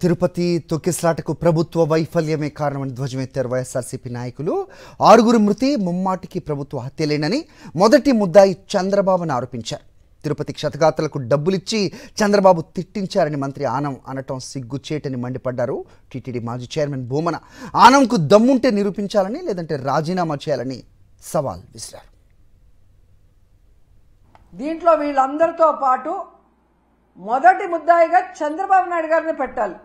తిరుపతి తొక్కిసలాటకు ప్రభుత్వ వైఫల్యమే కారణమని ధ్వజమెత్తారు వైఎస్ఆర్సీపీ నాయకులు. 6 మృతి ముమ్మాటికి ప్రభుత్వ హత్యలేనని మొదటి ముద్దాయి చంద్రబాబును ఆరోపించారు. తిరుపతి క్షతగాత్రులకు డబ్బులిచ్చి చంద్రబాబు తిట్టించారని మంత్రి ఆనం అనటం సిగ్గుచేటని మండిపడ్డారు. టీటీడీ మాజీ చైర్మన్ భూమన ఆనంకు దమ్ముంటే నిరూపించాలని, లేదంటే రాజీనామా చేయాలని సవాల్ విసిరారు. దీంట్లో వీళ్ళందరితో పాటు మొదటి ముద్దాయిగా చంద్రబాబు నాయుడు గారిని పెట్టాలి.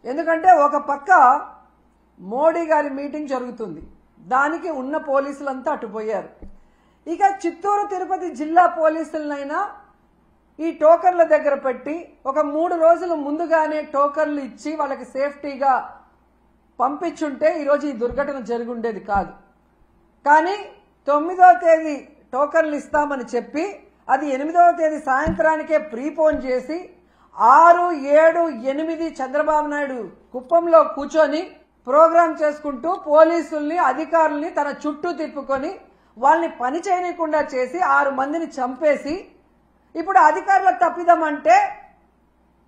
ఎందుకంటే ఒక పక్క మోడీ గారి మీటింగ్ జరుగుతుంది, దానికి ఉన్న పోలీసులంతా అటుపోయారు. ఇక చిత్తూరు తిరుపతి జిల్లా పోలీసులనైనా ఈ టోకన్ల దగ్గర పెట్టి ఒక 3 రోజుల ముందుగానే టోకన్లు ఇచ్చి వాళ్ళకి సేఫ్టీగా పంపించుంటే ఈరోజు ఈ దుర్ఘటన జరిగి ఉండేది కాదు. కానీ 9వ తేదీ టోకన్లు ఇస్తామని చెప్పి అది 8వ తేదీ సాయంత్రానికే ప్రీపోన్ చేసి 6, 7, 8 చంద్రబాబు నాయుడు కుప్పంలో కూర్చొని ప్రోగ్రాం చేసుకుంటూ పోలీసుల్ని అధికారుల్ని తన చుట్టూ తిప్పుకొని వాళ్ళని పని చేయకుండా చేసి 6 మందిని చంపేసి ఇప్పుడు అధికారులకు తప్పిదమంటే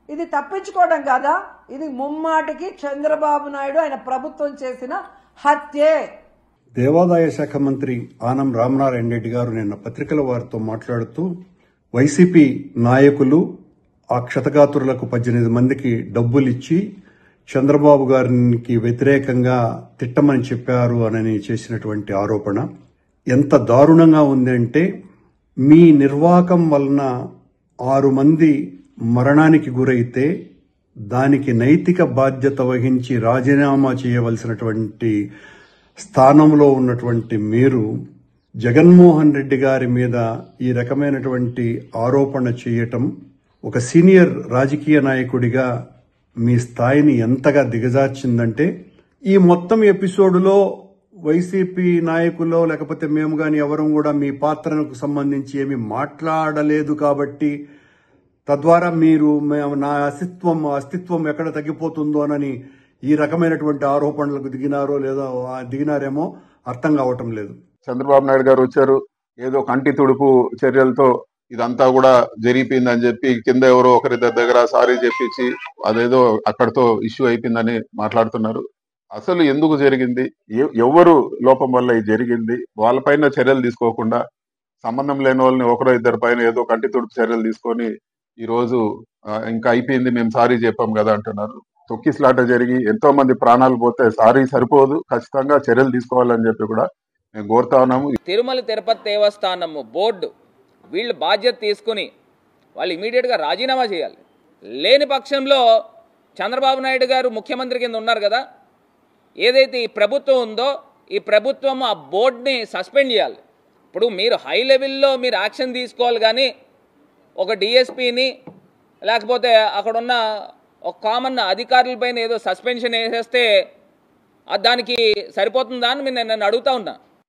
ఇది తప్పించుకోవడం కాదా? ఇది ముమ్మాటికి చంద్రబాబు నాయుడు ఆయన ప్రభుత్వం చేసిన హత్యే. దేవాదాయ శాఖ మంత్రి ఆనం రామనారాయణ రెడ్డి గారు నిన్న పత్రికల వారితో మాట్లాడుతూ వైసీపీ నాయకులు ఆ క్షతగాత్రులకు 18 మందికి డబ్బులిచ్చి చంద్రబాబు గారికి వ్యతిరేకంగా తిట్టమని చెప్పారు అని చేసినటువంటి ఆరోపణ ఎంత దారుణంగా ఉందంటే, మీ నిర్వాహకం వలన 6 మంది మరణానికి గురైతే దానికి నైతిక బాధ్యత వహించి రాజీనామా చేయవలసినటువంటి స్థానంలో ఉన్నటువంటి మీరు జగన్మోహన్ రెడ్డి గారి మీద ఈ రకమైనటువంటి ఆరోపణ చేయటం ఒక సీనియర్ రాజకీయ నాయకుడిగా మీ స్థాయిని ఎంతగా దిగజార్చిందంటే, ఈ మొత్తం ఎపిసోడ్లో వైసీపీ నాయకుల్లో లేకపోతే మేము కానీ ఎవరం కూడా మీ పాత్రకు సంబంధించి ఏమి మాట్లాడలేదు కాబట్టి తద్వారా మీరు నా అస్తిత్వం ఎక్కడ తగ్గిపోతుందోనని ఈ రకమైనటువంటి ఆరోపణలకు దిగినారో లేదా దిగినారేమో అర్థం కావటం లేదు. చంద్రబాబు నాయుడు గారు వచ్చారు, ఏదో కంటి తుడుపు చర్యలతో ఇదంతా కూడా జరిగిపోయిందని చెప్పి కింద ఎవరో ఒకరి దగ్గర సారీ చెప్పించి అదేదో అక్కడితో ఇష్యూ అయిపోయిందని మాట్లాడుతున్నారు. అసలు ఎందుకు జరిగింది, ఎవరు లోపం వల్ల ఇది జరిగింది, వాళ్ళపైన చర్యలు తీసుకోకుండా సంబంధం లేని వాళ్ళని 1-2 పైన ఏదో కంటి తుడుపు చర్యలు తీసుకొని ఈ రోజు ఇంకా అయిపోయింది మేము సారీ చెప్పాం కదా అంటున్నారు. తొక్కిసలాట జరిగి ఎంతో మంది ప్రాణాలు పోతే సారీ సరిపోదు, ఖచ్చితంగా చర్యలు తీసుకోవాలని చెప్పి కూడా మేము కోరుతా ఉన్నాము. తిరుమల తిరుపతి దేవస్థానము బోర్డు వీళ్ళు బాధ్యత తీసుకుని వాళ్ళు ఇమీడియట్గా రాజీనామా చేయాలి. లేని పక్షంలో చంద్రబాబు నాయుడు గారు ముఖ్యమంత్రి కింద ఉన్నారు కదా, ఏదైతే ఈ ప్రభుత్వం ఉందో ఈ ప్రభుత్వం ఆ బోర్డుని సస్పెండ్ చేయాలి. ఇప్పుడు మీరు హై లెవెల్లో మీరు యాక్షన్ తీసుకోవాలి, కానీ ఒక డిఎస్పీని లేకపోతే అక్కడున్న ఒక కామన్ అధికారులపైన ఏదో సస్పెన్షన్ వేసేస్తే దానికి సరిపోతుందా అని నేను అడుగుతా ఉన్నా.